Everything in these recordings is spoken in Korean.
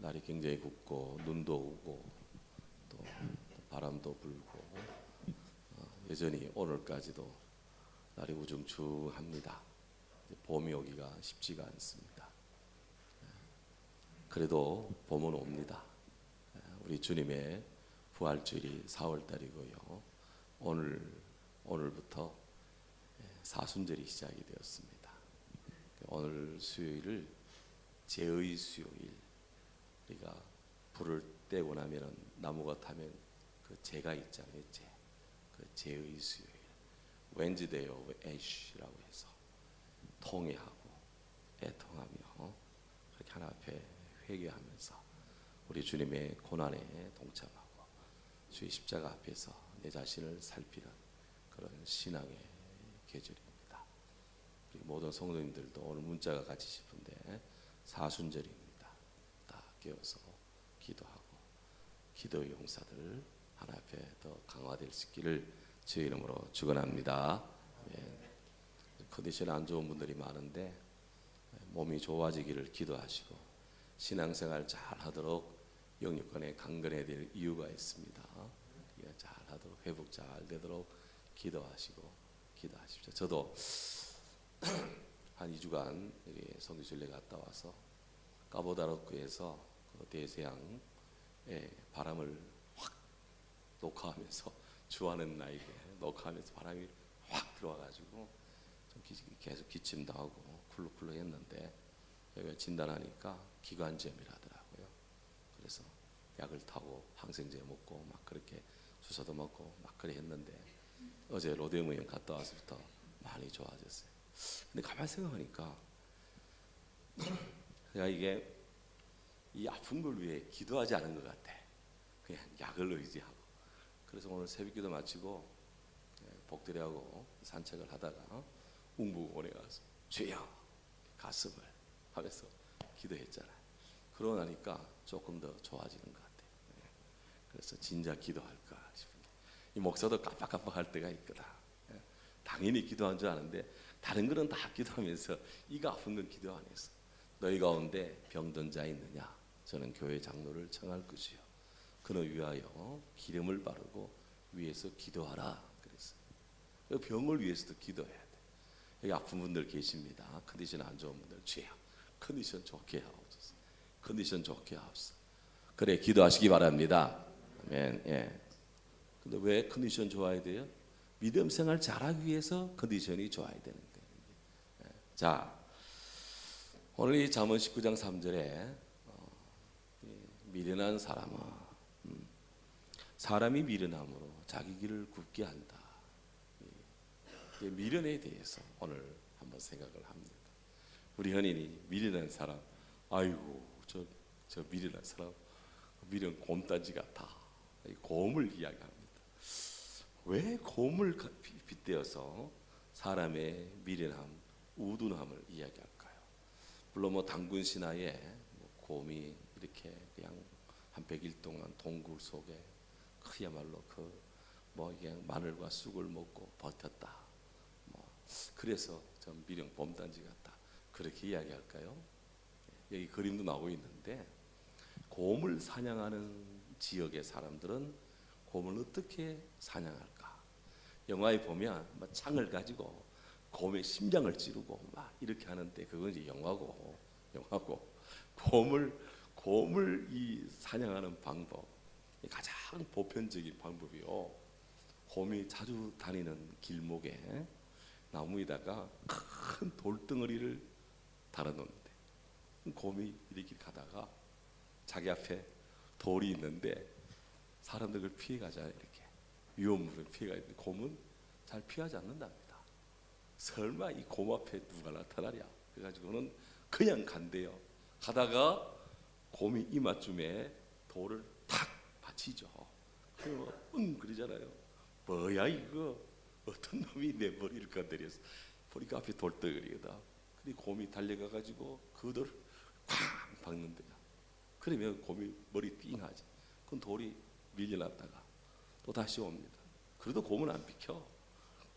날이 굉장히 굽고 눈도 오고 또 바람도 불고 여전히 오늘까지도 날이 우중충합니다. 봄이 오기가 쉽지가 않습니다. 그래도 봄은 옵니다. 우리 주님의 부활주일이 4월달이고요. 오늘부터 사순절이 시작이 되었습니다. 오늘 수요일을 제의 수요일, 우리가 불을 떼고 나면은 나무가 타면 그 재가 있잖아요. 그 제의 수요일, Wednesday of Ash라고 해서 통회하고 애통하며 그렇게 하나 앞에 회개하면서 우리 주님의 고난에 동참하고 주의 십자가 앞에서 내 자신을 살피는 그런 신앙의 계절입니다. 우리 모든 성도님들도 오늘 문자가 같이 싶은데 사순절입니다. 다 깨어서 기도하고 기도의 용사들 하나 앞에 더 강화될 수 있기를 주의 이름으로 축원합니다. 컨디션이 안 좋은 분들이 많은데 몸이 좋아지기를 기도하시고 신앙생활 잘 하도록 영육간에 강건해야 될 이유가 있습니다. 잘 하도록 회복 잘 되도록 기도하시고 기도하십시오. 저도 한 2주간 여기 성교실에 갔다 와서 까보다로크에서 그 대서양에 바람을 확 녹화하면서 주하는 나에게 녹화하면서 바람이 확 들어와가지고 좀 계속 기침도 하고 쿨룩쿨룩 했는데 여기가 진단하니까 기관지염이라더라고요. 그래서 약을 타고 항생제 먹고 막 그렇게 주사도 먹고 막 그래 했는데 어제 로데오모형 갔다 와서부터 많이 좋아졌어요. 근데 가만히 생각하니까 내가 이게 이 아픈 걸 위해 기도하지 않은 것 같아. 그냥 약을 의지하고. 그래서 오늘 새벽기도 마치고 복들이하고 산책을 하다가 웅부원에 가서 주여 가슴을 하면서 기도했잖아요. 그러고 나니까 조금 더 좋아지는 것 같아요. 그래서 진짜 기도할까 싶은데 이 목사도 깜빡깜빡할 때가 있거든. 당연히 기도한 줄 아는데 다른 거는 다 기도하면서 이가 아픈 건 기도 안 했어. 너희 가운데 병든 자 있느냐? 저는 교회 장로를 청할 것이요. 그는 위하여 기름을 바르고 위에서 기도하라 그랬어요. 병을 위해서도 기도해야 돼. 여기 아픈 분들 계십니다. 컨디션 안 좋은 분들 주여 컨디션 좋게 하옵소서. 컨디션 좋게 하옵소서. 그래 기도하시기 바랍니다. 아멘. 근데 왜 컨디션 좋아야 돼요? 믿음 생활 잘하기 위해서 컨디션이 좋아야 되는 거예요. 자, 오늘 이 잠언 19장 3절에 미련한 사람은 사람이 미련함으로 자기 길을 굽게 한다. 미련에 대해서 오늘 한번 생각을 합니다. 우리 현인이 미련한 사람, 아이고 저 미련한 사람, 미련 곰단지 같아. 곰을 이야기합니다. 왜 곰을 빗대어서 사람의 미련함, 우둔함을 이야기할까요? 물론 뭐 당군 신화에 곰이 이렇게 그냥 한 100일 동안 동굴 속에 그야말로 뭐 그냥 마늘과 쑥을 먹고 버텼다. 그래서 좀 미련 곰단지 같다. 그렇게 이야기할까요? 여기 그림도 나오고 있는데 곰을 사냥하는 지역의 사람들은 곰을 어떻게 사냥할까? 영화에 보면 창을 가지고 곰의 심장을 찌르고 막 이렇게 하는데 그건 이제 영화고 곰을 이 사냥하는 방법 가장 보편적인 방법이요. 곰이 자주 다니는 길목에 나무에다가 큰 돌덩어리를 달아놓는데 곰이 이렇게 가다가 자기 앞에 돌이 있는데 사람들 그걸 피해가잖아요. 이렇게 위험물을 피해가는데 곰은 잘 피하지 않는답니다. 설마 이 곰 앞에 누가 나타나랴? 그래가지고는 그냥 간대요. 가다가 곰이 이마쯤에 돌을 탁 받치죠. 그러면 그러잖아요. 뭐야 이거? 어떤 놈이 내 머리를 건드렸어? 보니까 앞에 돌덩어리거든. 그리고 곰이 달려가가지고 그 돌을 쾅 박는데요. 그러면 곰이 머리 띵하지. 그건 돌이 밀려났다가 또 다시 옵니다. 그래도 곰은 안 비켜.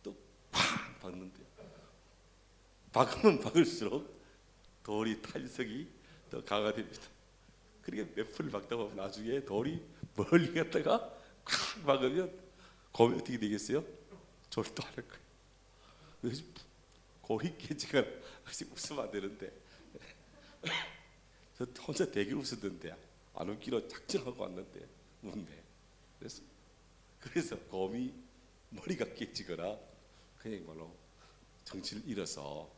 또 팍 박는데요. 박으면 박을수록 돌이 탄력이 더 강화됩니다. 그렇게 몇 풀을 박다 보면 나중에 돌이 멀리 갔다가 콱 박으면 곰이 어떻게 되겠어요? 졸도하는 거예요. 그래서 골이 깨지거나 웃으면 안 되는데 저 혼자 되게 웃었는데 안 웃기로 작정하고 왔는데 웃네. 그래서 곰이 머리가 깨지거나 그냥 말로 정신을 잃어서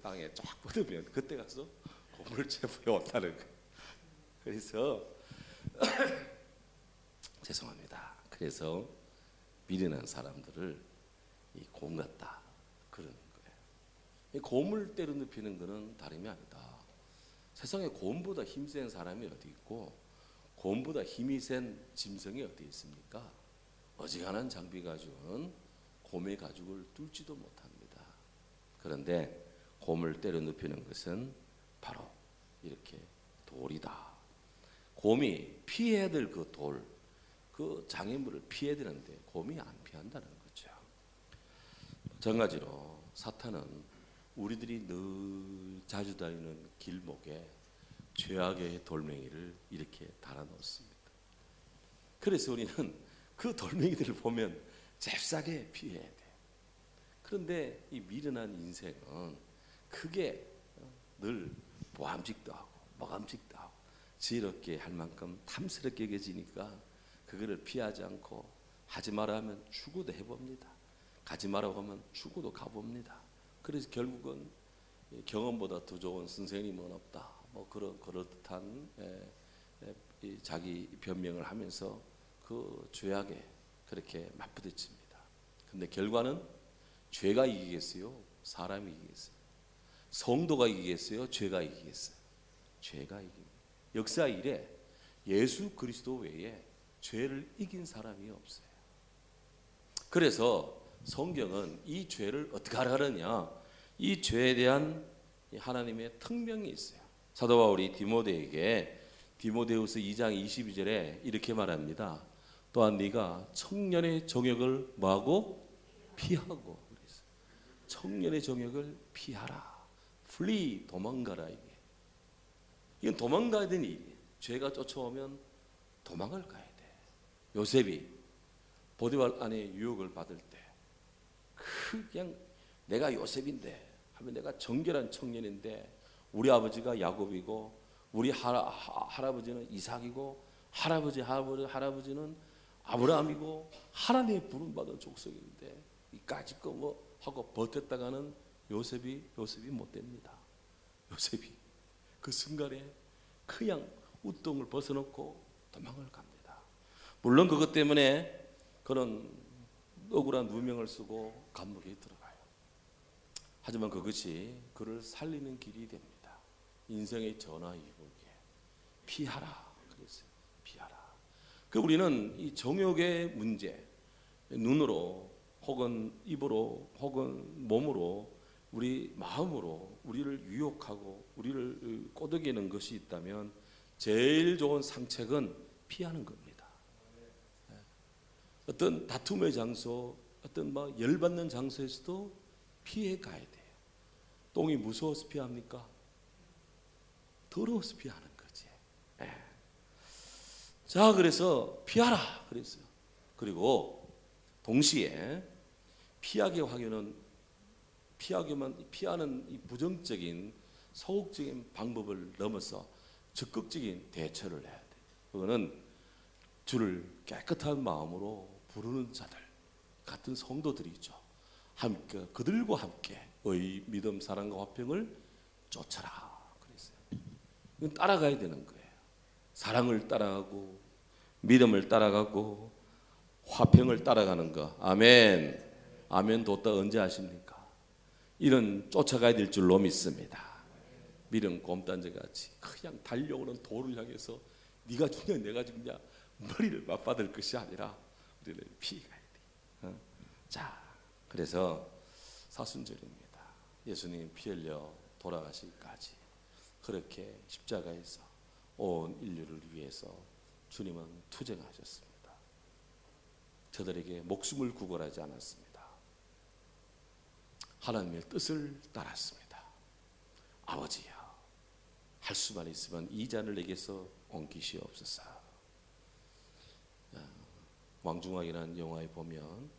땅에 쫙 뻗으면 그때 가서 곰을 체포해 온다는 거예요. 그래서 죄송합니다. 그래서 미련한 사람들을 이 곰 같다 그러는 거예요. 이 곰을 때려 눕히는 것은 다름이 아니다. 세상에 곰보다 힘센 사람이 어디 있고 곰보다 힘이 센 짐승이 어디 있습니까? 어지간한 장비 가지고는 곰의 가죽을 뚫지도 못합니다. 그런데 곰을 때려 눕히는 것은 바로 이렇게 돌이다. 곰이 피해야 될 그 돌, 그 장애물을 피해야 되는데 곰이 안 피한다는 거죠. 마찬가지로 사탄은 우리들이 늘 자주 다니는 길목에 죄악의 돌멩이를 이렇게 달아놓습니다. 그래서 우리는 그 돌멩이들을 보면 잽싸게 피해야 돼요. 그런데 이 미련한 인생은 크게 늘 보암직도 하고 먹암직도 하고 지혜롭게 할 만큼 탐스럽게 여겨지니까 그거를 피하지 않고 하지 마라 하면 추구도 해봅니다. 가지 마라고 하면 추구도 가봅니다. 그래서 결국은 경험보다 더 좋은 선생님은 없다. 뭐 그렇듯한 자기 변명을 하면서 그 죄악에 그렇게 맞부딪힙니다. 근데 결과는 죄가 이기겠어요? 사람이 이기겠어요? 성도가 이기겠어요? 죄가 이기겠어요? 죄가 이깁니다. 역사 이래 예수 그리스도 외에 죄를 이긴 사람이 없어요. 그래서 성경은 이 죄를 어떻게 하라느냐, 이 죄에 대한 하나님의 특명이 있어요. 사도 바울이 디모데에게 디모데후서 2장 22절에 이렇게 말합니다. 또한 네가 청년의 정욕을 뭐하고? 피하고. 청년의 정욕을 피하라. flee, 도망가라. 이건 도망가야 되는 일이에요. 죄가 쫓아오면 도망을 가야 돼. 요셉이 보디발 아내의 유혹을 받을 때 그냥 내가 요셉인데 하면 내가 정결한 청년인데 우리 아버지가 야곱이고 우리 할아버지는 이삭이고 할아버지는 아브라함이고 하나님의 부름받은 족속인데 이까짓 거 뭐 하고 버텼다가는 요셉이 못 됩니다. 요셉이 그 순간에 그냥 우통을 벗어놓고 도망을 갑니다. 물론 그것 때문에 그런 억울한 누명을 쓰고 감옥에 들어가요. 하지만 그것이 그를 살리는 길이 됩니다. 인생의 전화위복에 피하라 그랬어요. 피하라. 그 우리는 이 정욕의 문제, 눈으로 혹은 입으로 혹은 몸으로 우리 마음으로 우리를 유혹하고 우리를 꼬드기는 것이 있다면 제일 좋은 상책은 피하는 겁니다. 어떤 다툼의 장소, 어떤 막 열받는 장소에서도 피해 가야 돼요. 똥이 무서워서 피합니까? 더러워서 피하는 거지. 자, 그래서 피하라 그랬어요. 그리고 동시에 피하는 이 부정적인 소극적인 방법을 넘어서 적극적인 대처를 해야 돼. 그거는 주를 깨끗한 마음으로 부르는 자들 같은 성도들이죠. 함께 그들과 함께 의 믿음 사랑과 화평을 쫓아라 그랬어요. 이건 따라가야 되는 거예요. 사랑을 따라가고 믿음을 따라가고 화평을 따라가는 거. 아멘. 아멘 뒀다 언제 하십니까? 이런 쫓아가야 될 줄로 믿습니다. 미련 곰단지 같이 그냥 달려오는 돌을 향해서 네가 죽냐 내가 죽냐 머리를 맞받을 것이 아니라 우리를 피해가야 돼. 자, 그래서 사순절입니다. 예수님 피 흘려 돌아가시기까지 그렇게 십자가에서 온 인류를 위해서 주님은 투쟁하셨습니다. 저들에게 목숨을 구걸하지 않았습니다. 하나님의 뜻을 따랐습니다. 아버지여, 할 수만 있으면 이 잔을 내게서 옮기시옵소서. 왕중왕이라는 영화에 보면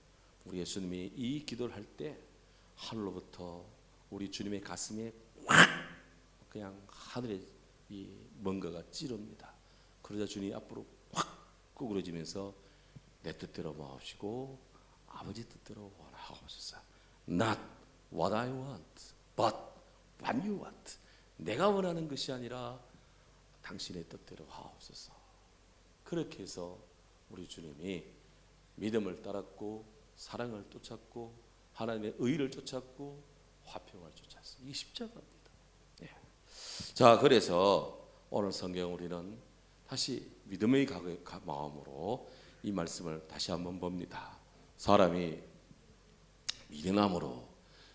우리 예수님이 이 기도를 할 때 하늘로부터 우리 주님의 가슴에 확 그냥 하늘에 이 뭔가가 찌릅니다. 그러자 주님이 앞으로 확 구부러지면서 내 뜻대로 마옵시고 아버지 뜻대로 원하옵소서. Not what I want, but what you want. 내가 원하는 것이 아니라 당신의 뜻대로 하옵소서. 그렇게 해서 우리 주님이 믿음을 따랐고 사랑을 쫓았고 하나님의 의를 쫓았고 화평을 쫓았어요. 이게 십자가입니다. 예. 자, 그래서 오늘 성경 우리는 다시 믿음의 마음으로 이 말씀을 다시 한번 봅니다. 사람이 미련함으로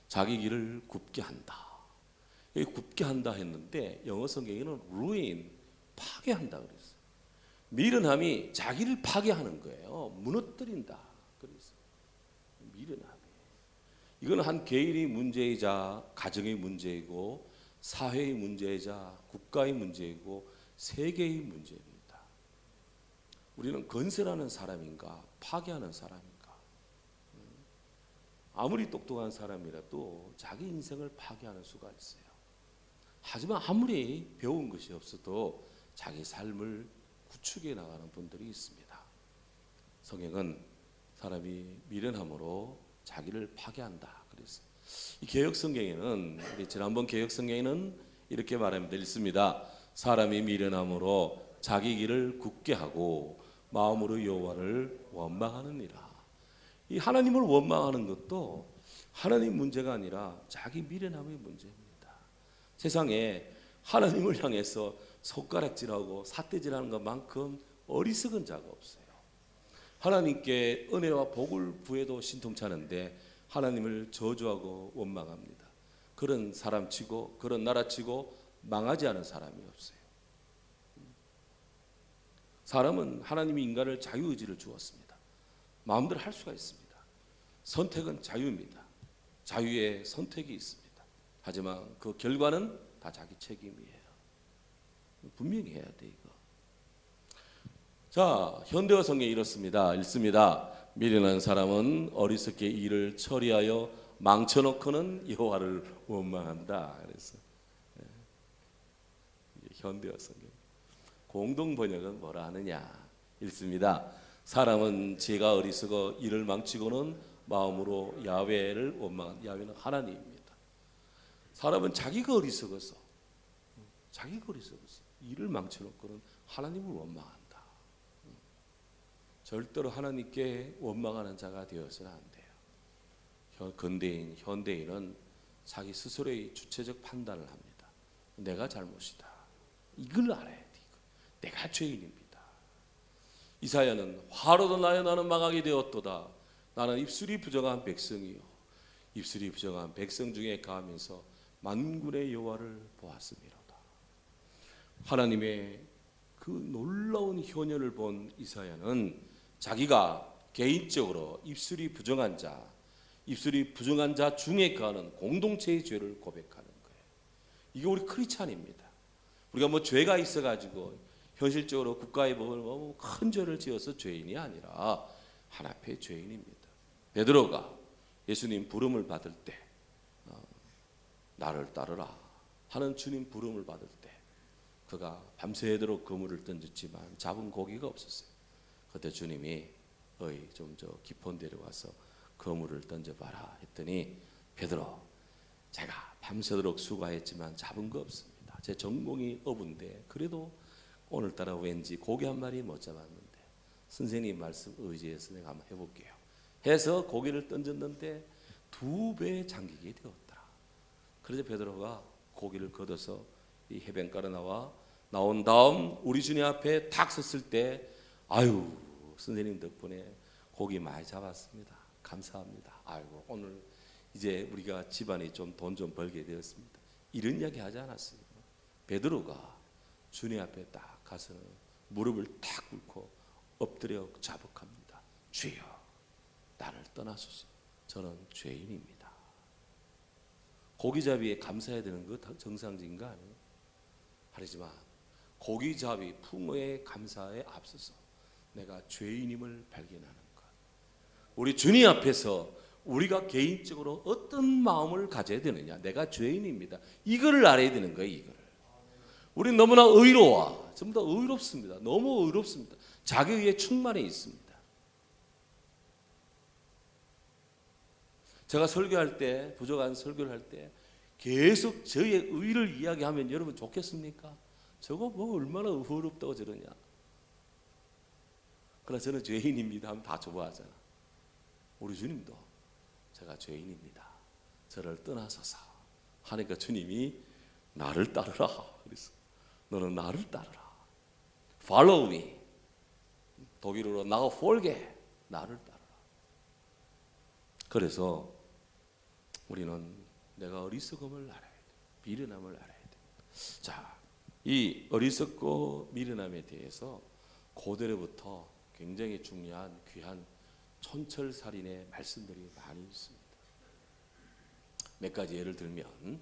자기 길을 굽게 한다. 여기 굽게 한다 했는데 영어 성경에는 ruin, 파괴한다 그랬어요. 미련함이 자기를 파괴하는 거예요. 무너뜨린다. 그래서 미련함이. 이건 한 개인의 문제이자 가정의 문제이고 사회의 문제이자 국가의 문제이고 세계의 문제입니다. 우리는 건설하는 사람인가 파괴하는 사람인가? 아무리 똑똑한 사람이라도 자기 인생을 파괴하는 수가 있어요. 하지만 아무리 배운 것이 없어도 자기 삶을 구축해 나가는 분들이 있습니다. 성경은 사람이 미련함으로 자기를 파괴한다. 그래서 이 개역 성경에는 우리 지난번 개역 성경에는 이렇게 말합니다. 읽습니다. 사람이 미련함으로 자기 길을 굳게 하고 마음으로 여호와를 원망하느니라. 이 하나님을 원망하는 것도 하나님 문제가 아니라 자기 미련함의 문제입니다. 세상에 하나님을 향해서 손가락질하고 삿대질하는 것만큼 어리석은 자가 없어요. 하나님께 은혜와 복을 구해도 신통찮은데 하나님을 저주하고 원망합니다. 그런 사람치고 그런 나라치고 망하지 않은 사람이 없어요. 사람은 하나님이 인간을 자유의지를 주었습니다. 마음대로 할 수가 있습니다. 선택은 자유입니다. 자유의 선택이 있습니다. 하지만 그 결과는 다 자기 책임이에요. 분명히 해야 돼 이거. 자, 현대어 성경이 이렇습니다. 읽습니다. 미련한 사람은 어리석게 일을 처리하여 망쳐놓고는 여호와를 원망한다. 그래서 현대어 성경 공동 번역은 뭐라 하느냐? 읽습니다. 사람은 제가 어리석어 일을 망치고는 마음으로 야훼를 원망한. 야훼는 하나님입니다. 사람은 자기가 어리석어서 일을 망쳐놓고는 하나님을 원망한다. 절대로 하나님께 원망하는 자가 되어서는 안 돼요. 현대인은 자기 스스로의 주체적 판단을 합니다. 내가 잘못이다. 이걸 알아야 돼. 내가 죄인입니다. 이사야는 화로도 나여 나는 망하게 되었도다. 나는 입술이 부정한 백성이요 입술이 부정한 백성 중에 가면서 만군의 여호와를 보았음이로다. 하나님의 그 놀라운 현현을 본 이사야는 자기가 개인적으로 입술이 부정한 자 중에 가는 공동체의 죄를 고백하는 거예요. 이게 우리 크리스찬입니다. 우리가 뭐 죄가 있어가지고 현실적으로 국가의 법을 큰 죄를 지어서 죄인이 아니라 하나님의 죄인입니다. 베드로가 예수님 부름을 받을 때 나를 따르라 하는 주님 부름을 받을 때 그가 밤새도록 그물을 던졌지만 잡은 고기가 없었어요. 그때 주님이 좀 저 깊은 데로 가서 그물을 던져봐라 했더니 베드로 제가 밤새도록 수고했지만 잡은 거 없습니다. 제 전공이 어부인데 그래도 오늘따라 왠지 고기 한 마리 못 잡았는데 선생님 말씀 의지해서 내가 한번 해볼게요 해서 고기를 던졌는데 2배 잠기게 되었더라. 그래서 베드로가 고기를 걷어서 이 해변가로 나온 다음 우리 주님 앞에 탁 섰을 때 아유 선생님 덕분에 고기 많이 잡았습니다. 감사합니다. 아이고 오늘 이제 우리가 집안에 좀 돈 좀 벌게 되었습니다. 이런 이야기 하지 않았어요. 베드로가 주님 앞에 딱 가서는 무릎을 탁 꿇고 엎드려 자복합니다. 주여 나를 떠나소서. 저는 죄인입니다. 고기잡이에 감사해야 되는 거 정상적인 거 아니에요? 하지만 고기잡이 풍어의 감사에 앞서서 내가 죄인임을 발견하는 것. 우리 주님 앞에서 우리가 개인적으로 어떤 마음을 가져야 되느냐. 내가 죄인입니다. 이거를 알아야 되는 거예요. 이거를. 우리는 너무나 의로워. 전부 다 의롭습니다. 너무 의롭습니다. 자기의에 충만해 있습니다. 제가 설교할 때, 부족한 설교를 할 때 계속 저의 의를 이야기하면 여러분 좋겠습니까? 저거 뭐 얼마나 의롭다고 저러냐. 그러나 저는 죄인입니다 하면 다 좋아하잖아. 우리 주님도 제가 죄인입니다. 저를 떠나소서 하니까 주님이 나를 따르라. 그래서 너는 나를 따르라. Follow me. 독일어로 나가 folge. 나를 따르라. 그래서 우리는 내가 어리석음을 알아야 돼. 미련함을 알아야 돼. 자, 이 어리석고 미련함에 대해서 고대로부터 굉장히 중요한 귀한 촌철살인의 말씀들이 많이 있습니다. 몇 가지 예를 들면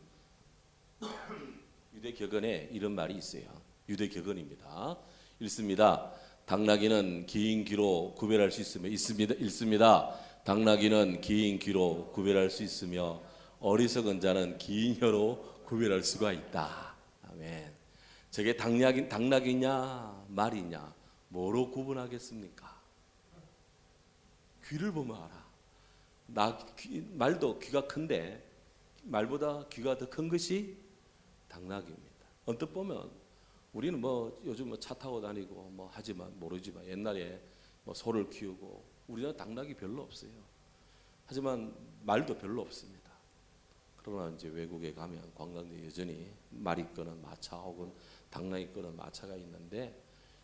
유대격언에 이런 말이 있어요. 유대격언입니다. 읽습니다. 당나귀는 긴 귀로 구별할 수 있으며 읽습니다. 당나귀는 긴 귀로 구별할 수 있으며 어리석은 자는 긴 혀로 구별할 수가 있다. 아멘. 저게 당나귀냐 말이냐 뭐로 구분하겠습니까? 귀를 보면 알아. 말도 귀가 큰데 말보다 귀가 더 큰 것이 당나귀입니다. 언뜻 보면 우리는 뭐 요즘 뭐 차 타고 다니고 뭐 하지만 모르지만 옛날에 뭐 소를 키우고 우리나라 당나귀 별로 없어요. 하지만 말도 별로 없습니다. 그러나 이제 외국에 가면 관광지 여전히 말이 끄는 마차 혹은 당나귀 끄는 마차가 있는데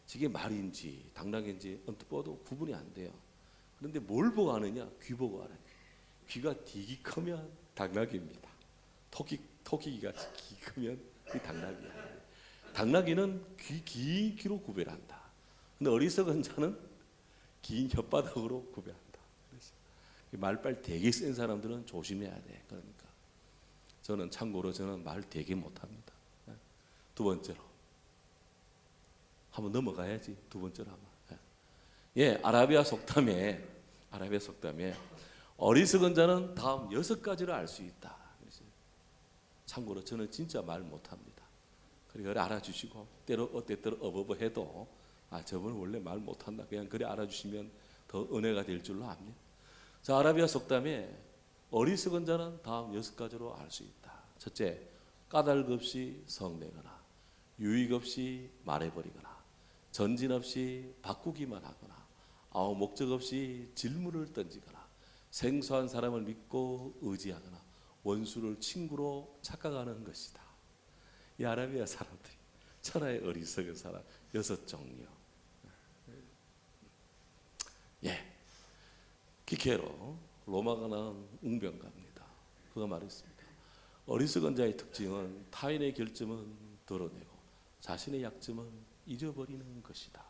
저게 말인지 당나귀인지 언뜻 봐도 구분이 안 돼요. 그런데 뭘 보고 아느냐? 귀 보고 알아요. 귀가 되게 크면 당나귀입니다. 토끼가 기 크면 그 당나귀야. 당나귀는 긴 귀로 구별한다. 근데 어리석은 자는 긴 혓바닥으로 구별한다. 그래서 말빨 되게 센 사람들은 조심해야 돼. 그러니까 참고로 저는 말 되게 못합니다. 두 번째로 한번 넘어가야지. 두 번째로 한번. 아라비아 속담에 어리석은 자는 다음 6가지를 알 수 있다. 참고로 저는 진짜 말 못합니다. 그러니까 알아주시고 때때로 어버버해도 저분은 원래 말 못한다. 그냥 그래 알아주시면 더 은혜가 될 줄로 압니다. 자, 아라비아 속담에 어리석은 자는 다음 6가지로 알 수 있다. 첫째, 까닭 없이 성내거나 유익 없이 말해버리거나 전진 없이 바꾸기만 하거나 아무 목적 없이 질문을 던지거나 생소한 사람을 믿고 의지하거나 원수를 친구로 착각하는 것이다. 이 아라비아 사람들이 천하의 어리석은 사람 6종류. 기케로 로마가 낳은 웅변가입니다. 그가 말했습니다. 어리석은 자의 특징은 타인의 결점은 드러내고 자신의 약점은 잊어버리는 것이다.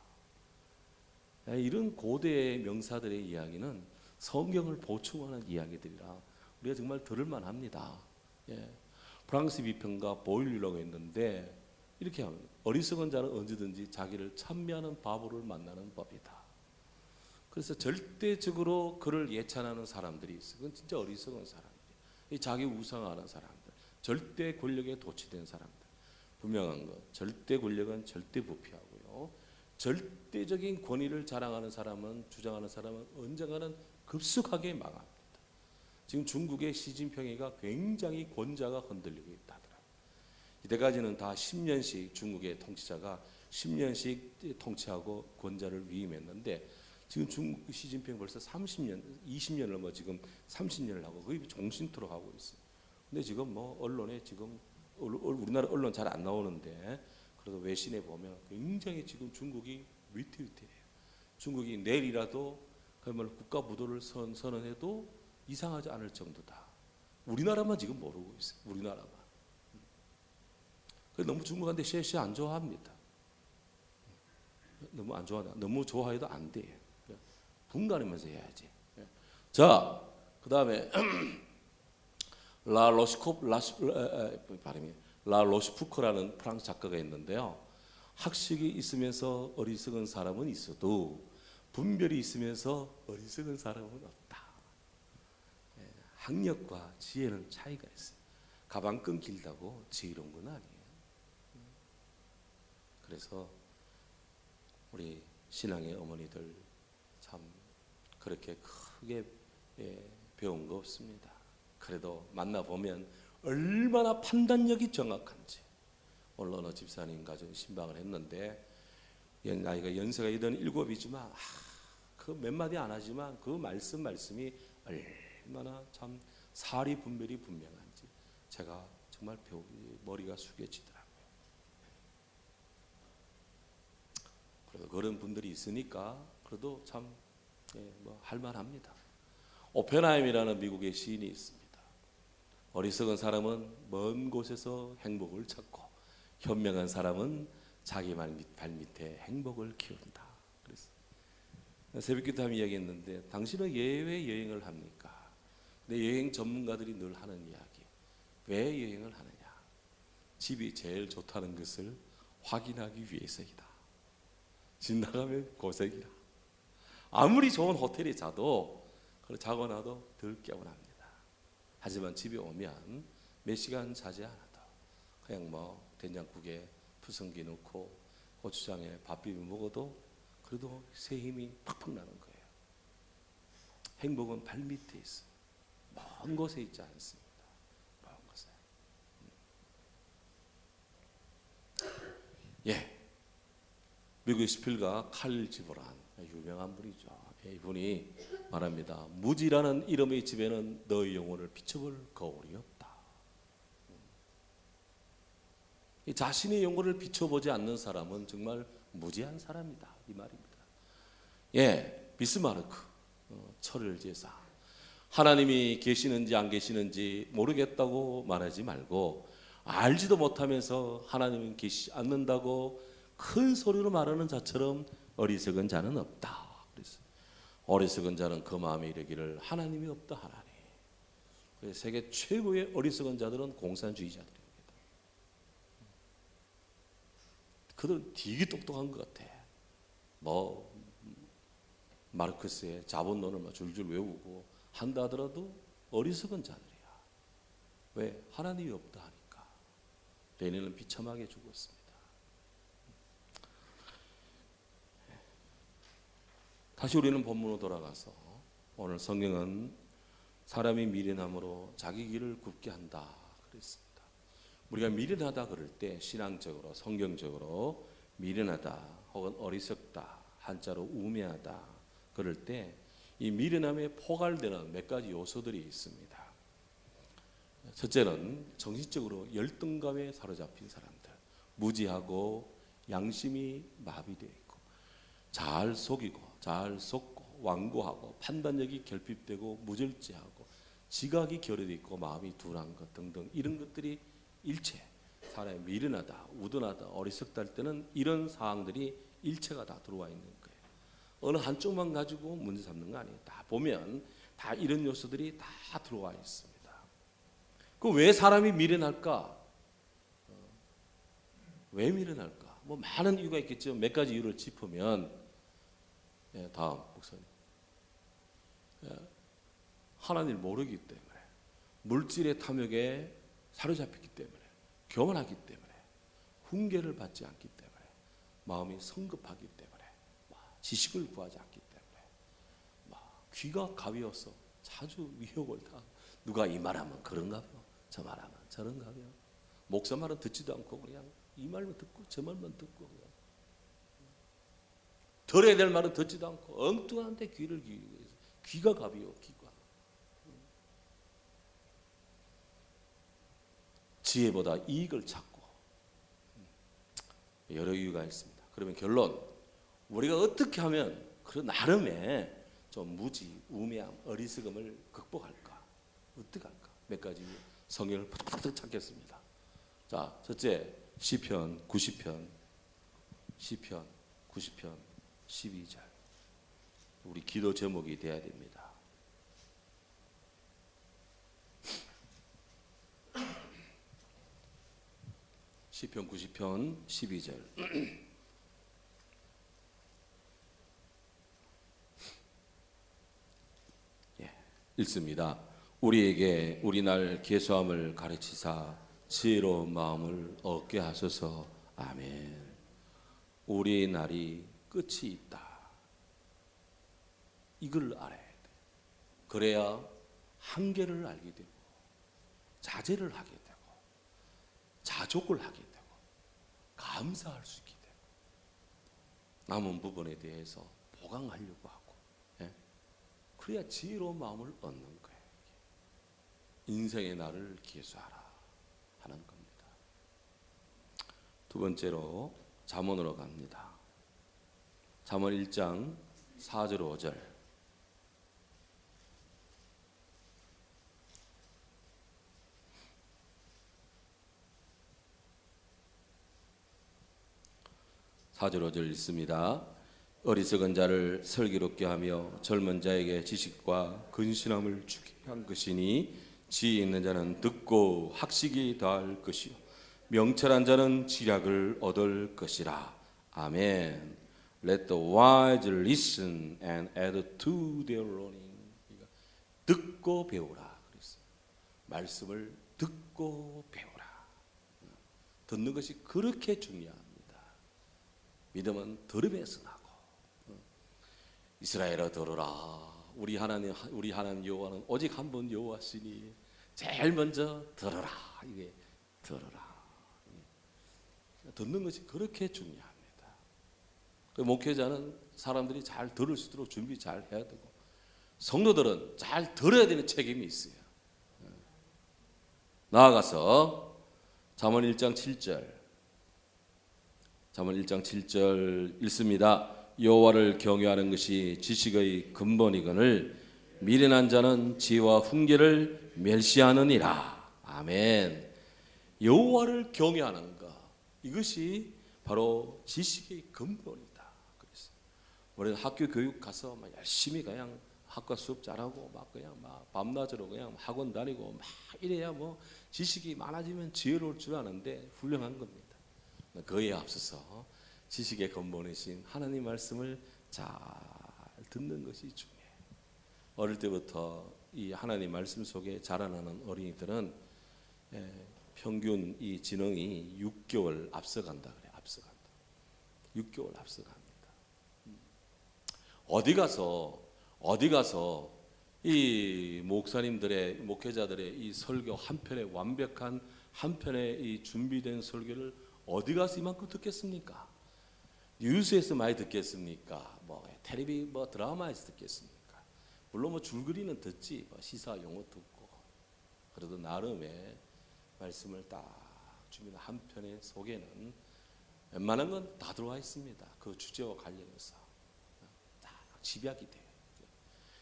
이런 고대의 명사들의 이야기는 성경을 보충하는 이야기들이라 우리가 정말 들을만 합니다. 프랑스 비평가 보일리라고 했는데 이렇게 하면 어리석은 자는 언제든지 자기를 찬미하는 바보를 만나는 법이다. 그래서 절대적으로 그를 예찬하는 사람들이 있어. 그건 진짜 어리석은 사람들이. 자기 우상하는 사람들, 절대 권력에 도취된 사람들. 분명한 것, 절대 권력은 절대 부패하고요. 절대적인 권위를 자랑하는 사람은 주장하는 사람은 언젠가는 급속하게 망합니다. 지금 중국의 시진핑이가 굉장히 권자가 흔들리고 있다더라. 이때까지는 다 10년씩 중국의 통치자가 10년씩 통치하고 권자를 위임했는데 지금 중국 시진핑 벌써 30년, 20년을 넘어 지금 30년을 하고 거의 종신토로 하고 있어요. 근데 지금 뭐 언론에 지금 우리나라 언론 잘 안 나오는데 그래도 외신에 보면 굉장히 지금 중국이 위태위태해요. 중국이 내일이라도 그야말로 국가 부도를 선언해도 이상하지 않을 정도다. 우리나라만 지금 모르고 있어요. 우리나라만. 너무 중국한테 쉐쉐 안 좋아합니다. 너무 안 좋아한다. 너무 좋아해도 안 돼요. 분간하면서 해야지. 자, 그 다음에 라 로시푸코라는 프랑스 작가가 있는데요. 학식이 있으면서 어리석은 사람은 있어도 분별이 있으면서 어리석은 사람은 없다. 학력과 지혜는 차이가 있어요. 가방끈 길다고 지혜로운 건 아니에요. 그래서 우리 신앙의 어머니들 참 그렇게 크게 배운 거 없습니다. 그래도 만나보면 얼마나 판단력이 정확한지. 오늘 어느 집사님 가정 신방을 했는데 나이가 연세가 87이지만 그 몇 마디 안 하지만 그 말씀이 얼마나 참 사리 분별이 분명한지 제가 정말 머리가 숙여지더라고요. 그래도 그런 분들이 있으니까 그래도 참 할만합니다. 오펜하임이라는 미국의 시인이 있습니다. 어리석은 사람은 먼 곳에서 행복을 찾고 현명한 사람은 자기 발밑에 행복을 키운다. 그래서 새벽기도 하면 이야기했는데 당신은 예외 여행을 합니까? 근데 여행 전문가들이 늘 하는 이야기. 왜 여행을 하느냐? 집이 제일 좋다는 것을 확인하기 위해서이다. 집 나가면 고생이라. 아무리 좋은 호텔에 자도 자고 나도 덜 개운합니다. 하지만 집에 오면 몇 시간 자지 않아도 그냥 된장국에 푸성기 넣고 고추장에 밥 비벼 먹어도 그래도 새 힘이 팍팍 나는 거예요. 행복은 발밑에 있어요. 먼 곳에 있지 않습니다. 먼 곳에. 미국의 스필가 칼 지브란 유명한 분이죠. 이분이 말합니다. 무지라는 이름의 집에는 너의 영혼을 비춰볼 거울이 없다. 자신의 영혼을 비춰보지 않는 사람은 정말 무지한 사람이다. 이 말입니다. 비스마르크 철을 제사 하나님이 계시는지 안 계시는지 모르겠다고 말하지 말고 알지도 못하면서 하나님은 계시지 않는다고 큰 소리로 말하는 자처럼 어리석은 자는 없다. 그래서 어리석은 자는 그 마음에 이르기를 하나님이 없다 하나니. 세계 최고의 어리석은 자들은 공산주의자들입니다. 그들은 되게 똑똑한 것 같아. 마르크스의 자본론을 줄줄 외우고 한다 하더라도 어리석은 자들이야. 왜? 하나님이 없다 하니까. 레닌은 비참하게 죽었습니다. 다시 우리는 본문으로 돌아가서 오늘 성경은 사람이 미련함으로 자기 길을 굽게 한다 그랬습니다. 우리가 미련하다 그럴 때 신앙적으로 성경적으로 미련하다 혹은 어리석다 한자로 우매하다 그럴 때 이 미련함에 포괄되는 몇 가지 요소들이 있습니다. 첫째는 정신적으로 열등감에 사로잡힌 사람들, 무지하고 양심이 마비되어 있고 잘 속이고 잘 속고 완고하고 판단력이 결핍되고 무절제하고 지각이 결여되어 있고 마음이 둔한 것 등등 이런 것들이 일체 사람이 미련하다, 우둔하다, 어리석다 할 때는 이런 사항들이 일체가 다 들어와 있는 거예요. 어느 한쪽만 가지고 문제 삼는 거 아니에요. 다 보면 다 이런 요소들이 다 들어와 있습니다. 그 왜 사람이 미련할까? 왜 미련할까? 많은 이유가 있겠죠. 몇 가지 이유를 짚으면 다음 목사님. 하나님을 모르기 때문에 물질의 탐욕에 사로잡혔기 때문에 교만하기 때문에 훈계를 받지 않기 때문에 마음이 성급하기 때문에 지식을 구하지 않기 때문에 귀가 가벼워서 자주 위협을 다 누가 이 말하면 그런가 봐 저 말하면 저런가 봐 목사 말은 듣지도 않고 그냥 이 말만 듣고 저 말만 듣고 그냥 들어야 될 말은 듣지도 않고 엉뚱한데 귀를 기울이고 있어요. 귀가 가벼워 귀가 지혜보다 이익을 찾고 여러 이유가 있습니다. 그러면 결론 우리가 어떻게 하면 그 나름의 좀 무지, 우매함, 어리석음을 극복할까? 어떻게 할까? 몇 가지 성경을 팍팍 찾겠습니다. 자, 첫째 시편 90편 12절 우리 기도 제목이 돼야 됩니다. 시편 90편 12절. 예, 읽습니다. 우리에게 우리 날 계수함을 가르치사 지혜로운 마음을 얻게 하소서. 아멘. 우리의 날이 끝이 있다. 이걸 알아야 돼. 그래야 한계를 알게 되고 자제를 하게 되고 자족을 하게 되고 감사할 수 있게 되고 남은 부분에 대해서 보강하려고 하고, 예? 그래야 지혜로운 마음을 얻는 거예요. 인생의 날을 계수하라 하는 겁니다. 두 번째로 잠언으로 갑니다. 잠언 1장 4절 5절. 사절 5절 읽습니다. 어리석은 자를 슬기롭게 하며 젊은 자에게 지식과 근신함을 주게 한 것이니 지혜 있는 자는 듣고 학식이 더할 것이요 명철한 자는 지략을 얻을 것이라. 아멘. Let the wise listen and add to their learning. 듣고 배우라. 그랬어요. 말씀을 듣고 배우라. 듣는 것이 그렇게 중요합니다. 믿음은 들음에서 나고. 이스라엘아 들으라. 우리 하나님 여호와는 오직 한 분 여호와시니 제일 먼저 들으라. 이게 들으라. 듣는 것이 그렇게 중요합니다. 목회자는 사람들이 잘 들을 수 있도록 준비 잘 해야 되고, 성도들은 잘 들어야 되는 책임이 있어요. 나아가서 잠언 1장 7절. 잠언 1장 7절 읽습니다. 여호와를 경외하는 것이 지식의 근본이거늘 미련한 자는 지혜와 훈계를 멸시하느니라. 아멘. 여호와를 경외하는 것, 이것이 바로 지식의 근본이다. 그랬어요. 우리는 학교 교육 가서 막 열심히 그냥 학과 수업 잘하고 막 그냥 막 밤낮으로 그냥 학원 다니고 막 이래야 뭐 지식이 많아지면 지혜로울 줄 아는데 훌륭한 겁니다. 그에 앞서서 지식의 근본이신 하나님 말씀을 잘 듣는 것이 중요해요. 어릴 때부터 이 하나님 말씀 속에 자라나는 어린이들은 평균 이 지능이 6개월 앞서간다 그래. 앞서간다. 6개월 앞서갑니다. 어디 가서 이 목사님들의 목회자들의 이 설교 한 편의 완벽한 한 편의 이 준비된 설교를 어디 가서 이만큼 듣겠습니까? 뉴스에서 많이 듣겠습니까? 뭐 텔레비 뭐 드라마에서 듣겠습니까? 물론 뭐 줄거리는 듣지, 뭐 시사 용어 듣고, 그래도 나름의 말씀을 딱 주면 한 편의 속에는 웬만한 건 다 들어와 있습니다. 그 주제와 관련해서 딱 집약이 돼요.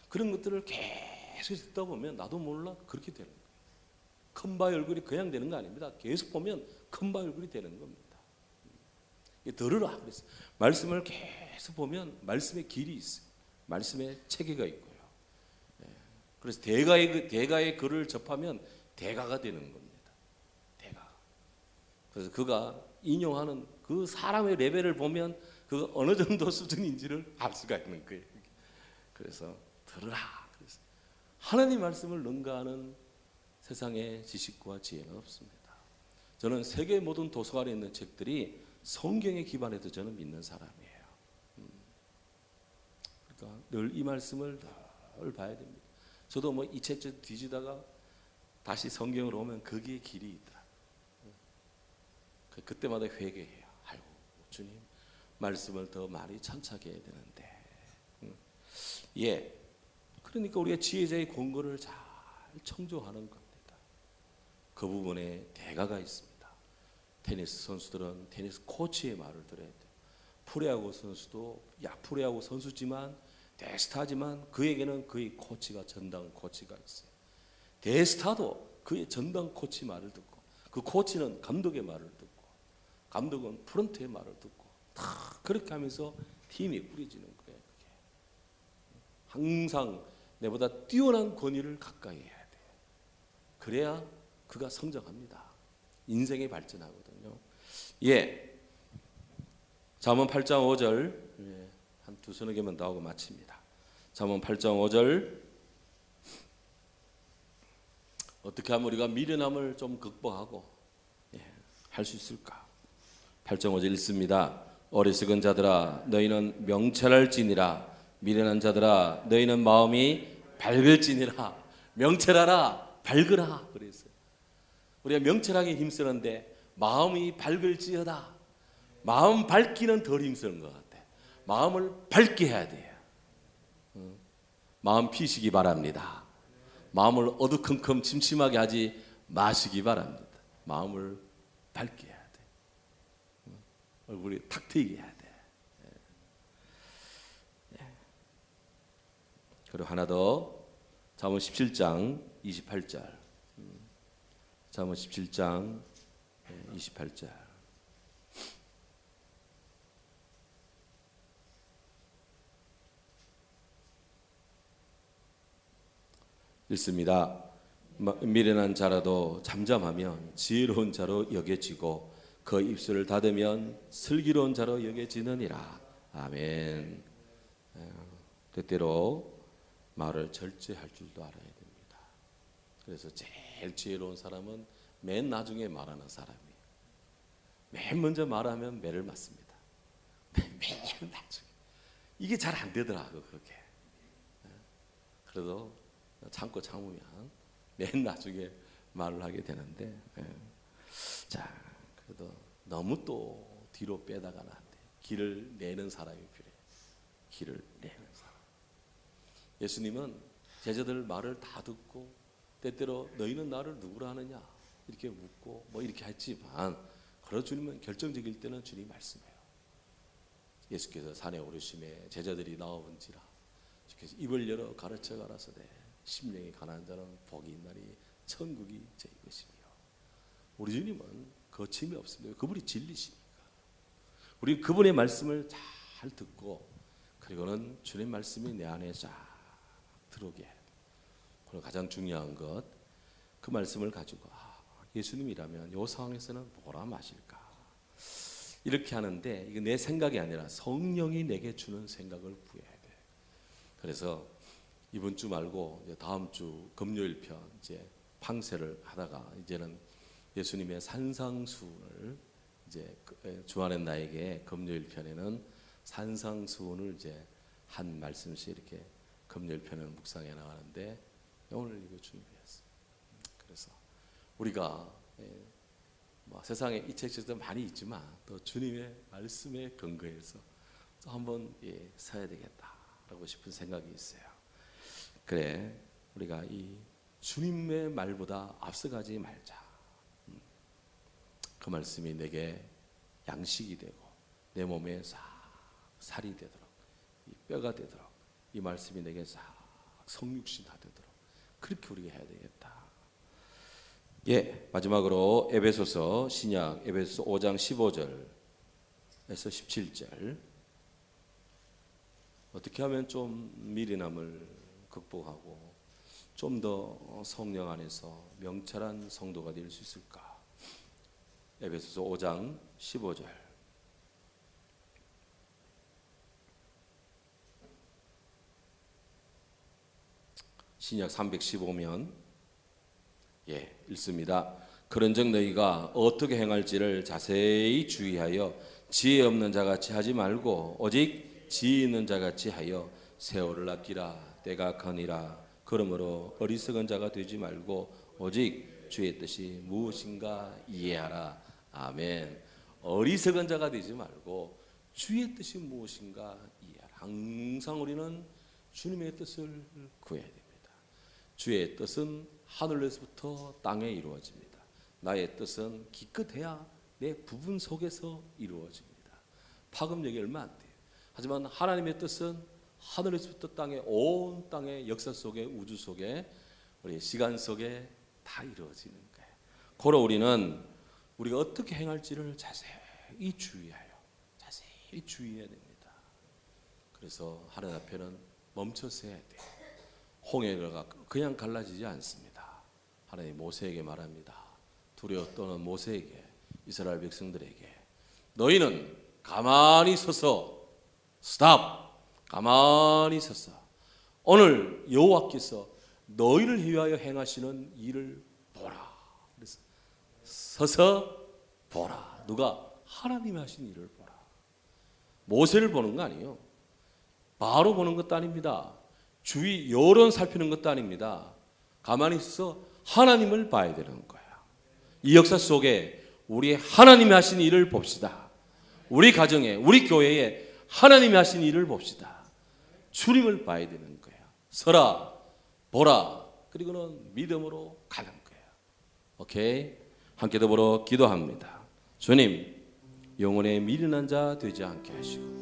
그런 것들을 계속 듣다 보면 나도 몰라 그렇게 되는 거예요. 큰 바의 얼굴이 그냥 되는 거 아닙니다. 계속 보면 큰 바의 얼굴이 되는 겁니다. 들으라 그랬어. 말씀을 계속 보면 말씀의 길이 있어요. 말씀의 체계가 있고요. 그래서 대가의 글을 접하면 대가가 되는 겁니다. 대가. 그래서 그가 인용하는 그 사람의 레벨을 보면 그 어느 정도 수준인지를 알 수가 있는 거예요. 그래서 들으라. 그래서 하나님 말씀을 능가하는 세상에 지식과 지혜는 없습니다. 저는 세계 모든 도서관에 있는 책들이 성경에 기반해서 저는 믿는 사람이에요. 그러니까 늘 이 말씀을 늘 봐야 됩니다. 저도 뭐 이 책 뒤지다가 다시 성경으로 오면 거기에 길이 있더라. 그때마다 회개해요. 아이고 주님 말씀을 더 많이 천착해야 되는데. 예. 그러니까 우리가 지혜자의 권고를 잘 청조하는 겁니다. 그 부분에 대가가 있습니다. 테니스 선수들은 테니스 코치의 말을 들어야 돼요. 프로야구 선수도 프로야구 선수지만 대스타지만 그에게는 그의 코치가 전당 코치가 있어요. 대스타도 그의 전당 코치 말을 듣고, 그 코치는 감독의 말을 듣고, 감독은 프런트의 말을 듣고, 다 그렇게 하면서 팀이 꾸려지는 거예요. 그게. 항상 내보다 뛰어난 권위를 가까이 해야 돼요. 그래야 그가 성장합니다. 인생에 발전하거든요. 예, 잠언 8장 5절 한 두 서너 개만 더 하고 마칩니다. 잠언 8장 5절 어떻게 하면 우리가 미련함을 좀 극복하고 할 수 있을까? 8장 5절 읽습니다. 어리석은 자들아 너희는 명철할지니라 미련한 자들아 너희는 마음이 밝을지니라. 명철하라 밝으라 그랬어요. 우리가 명철하게 힘쓰는데 마음이 밝을지어다. 마음 밝기는 덜 힘쓰는 것 같아. 마음을 밝게 해야 돼요. 마음 피시기 바랍니다. 마음을 어두컴컴 침침하게 하지 마시기 바랍니다. 마음을 밝게 해야 돼. 얼굴이 탁 트이게 해야 돼. 그리고 하나 더 잠언 17장 28절. 잠언 17장 28절. 읽습니다. 미련한 자라도 잠잠하면 지혜로운 자로 여겨지고 그 입술을 닫으면 슬기로운 자로 여겨지느니라. 아멘. 때때로 말을 절제할 줄도 알아야 됩니다. 그래서 제일 지혜로운 사람은 맨 나중에 말하는 사람이에요. 맨 먼저 말하면 매를 맞습니다. 맨 나중에. 이게 잘 안 되더라고 그렇게. 그래도 참고 참으면 맨 나중에 말을 하게 되는데, 자 그래도 너무 또 뒤로 빼다가는 안 돼. 길을 내는 사람이 필요해. 길을 내는 사람. 예수님은 제자들 말을 다 듣고 때때로 너희는 나를 누구라 하느냐 이렇게 묻고 뭐 이렇게 했지만, 그러 주님은 결정적일 때는 주님 말씀해요. 예수께서 산에 오르심에 제자들이 나와본지라 주께서 입을 열어 가르쳐 가라사대 심령이 가난한 자는 복이 있나니 천국이 제 이것이며. 우리 주님은 거침이 없습니다. 그분이 진리시니까 우리 그분의 말씀을 잘 듣고, 그리고는 주님 말씀이 내 안에 쫙 들어오게 해요. 그리고 가장 중요한 것, 그 말씀을 가지고 예수님이라면 이 상황에서는 뭐라 마실까 이렇게 하는데, 이게 내 생각이 아니라 성령이 내게 주는 생각을 구해야 돼. 그래서 이번 주 말고 이제 다음 주 금요일 편 이제 방세를 하다가 이제는 예수님의 산상수훈을 이제 주안의 나에게 금요일 편에는 산상수훈을 이제 한 말씀씩 이렇게 금요일 편에는 묵상해 나가는데, 오늘 이거 준비했어요. 그래서 우리가 뭐 세상에 이 책들도 많이 있지만 또 주님의 말씀에 근거해서 또 한번 서야 되겠다라고 싶은 생각이 있어요. 그래, 우리가 이 주님의 말보다 앞서가지 말자. 그 말씀이 내게 양식이 되고 내 몸에 싹 살이 되도록, 이 뼈가 되도록, 이 말씀이 내게 싹 성육신화 되도록 그렇게 우리가 해야 되겠다. 예, 마지막으로 에베소서 신약 에베소서 5장 15절에서 17절. 어떻게 하면 좀 미련함을 극복하고 좀 더 성령 안에서 명철한 성도가 될 수 있을까? 에베소서 5장 15절. 신약 315면 읽습니다. 그런즉 너희가 어떻게 행할지를 자세히 주의하여 지혜 없는 자같이 하지 말고 오직 지혜 있는 자같이 하여 세월을 아끼라. 때가 거니라. 그러므로 어리석은 자가 되지 말고 오직 주의 뜻이 무엇인가 이해하라. 아멘. 어리석은 자가 되지 말고 주의 뜻이 무엇인가 이해하라. 항상 우리는 주님의 뜻을 구해야 됩니다. 주의 뜻은 하늘에서부터 땅에 이루어집니다. 나의 뜻은 기껏해야 내 부분 속에서 이루어집니다. 파급력이 얼마 안 돼요. 하지만 하나님의 뜻은 하늘에서부터 땅에, 온 땅의 역사 속에, 우주 속에, 우리 시간 속에 다 이루어지는 거예요. 그러 우리는 우리가 어떻게 행할지를 자세히 주의해야 됩니다. 그래서 하늘 앞에는 멈춰서 해야 돼요. 홍해가 그냥 갈라지지 않습니다. 하나님 모세에게 말합니다. 두려워 떠는 모세에게, 이스라엘 백성들에게 너희는 가만히 서서 스탑. 가만히 서서 오늘 여호와께서 너희를 위하여 행하시는 일을 보라. 그래서 서서 보라. 누가? 하나님이 하신 일을 보라. 모세를 보는 거 아니에요. 바로 보는 것도 아닙니다. 주위 여론 살피는 것도 아닙니다. 가만히 있어서 하나님을 봐야 되는 거예요. 이 역사 속에 우리 하나님이 하신 일을 봅시다. 우리 가정에, 우리 교회에 하나님이 하신 일을 봅시다. 주님을 봐야 되는 거예요. 서라, 보라, 그리고는 믿음으로 가는 거예요. 오케이? 함께 더불어 기도합니다. 주님, 영혼에 미련한 자 되지 않게 하시고